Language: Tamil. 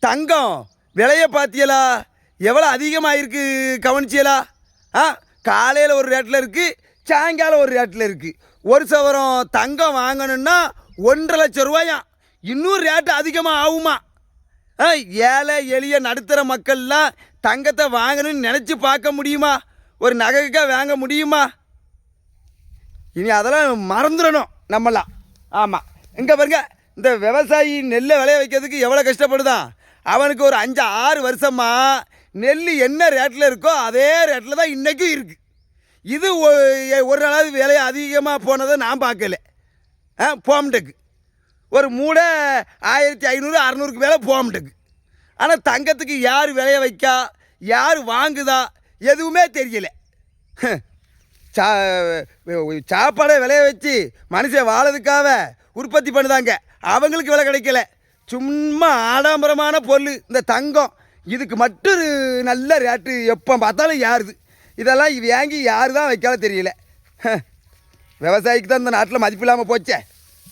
தங்கம் விலையை பார்த்தியலா? எவ்வளோ அதிகமாக இருக்குது கவனிச்சியலா? காலையில் ஒரு ரேட்டில் இருக்குது, சாயங்காலம் ஒரு ரேட்டில் இருக்குது. ஒரு சவரம் தங்கம் வாங்கணுன்னா 1,50,000 ரூபாயாம். இன்னும் ரேட்டு அதிகமாக ஆகுமா? ஏழை எளிய நடுத்தர மக்கள்லாம் தங்கத்தை வாங்கணும்னு நினச்சி பார்க்க முடியுமா? ஒரு நகைக்காக வாங்க முடியுமா? இனி அதெல்லாம் மறந்துடணும் நம்மளாம். ஆமாம், இங்கே பாருங்க, இந்த விவசாயி நெல்லை விளைய வைக்கிறதுக்கு எவ்வளோ கஷ்டப்படுதான். அவனுக்கு ஒரு 5-6 வருஷமாக நெல் என்ன ரேட்டில் இருக்கோ அதே ரேட்டில் தான் இன்றைக்கும் இருக்குது. இது ஒரு நாளாவது விலை அதிகமாக போனதை நான் பார்க்கல. போம்டெக்கு ஒரு மூடை 1500-600க்கு மேலே போம்டெக்கு. ஆனால் தங்கத்துக்கு யார் விளைய வைக்கா, யார் வாங்குதா, எதுவுமே தெரியல. சாப்பாடை விளைய வச்சு மனுஷன் வாழறதுக்காக உற்பத்தி பண்ணுதாங்க, அவங்களுக்கு விலை கிடைக்கல. சும்மா ஆடம்பரமான பொருள் இந்த தங்கம், இதுக்கு மட்டும் நல்ல ரேட்டு எப்போ பார்த்தாலும் யாருது. இதெல்லாம் இது வாங்கி யார் தான் வைக்காத தெரியல. விவசாயிக்கு தான் இந்த நாட்டில் மதிப்பு இல்லாமல் போச்சே.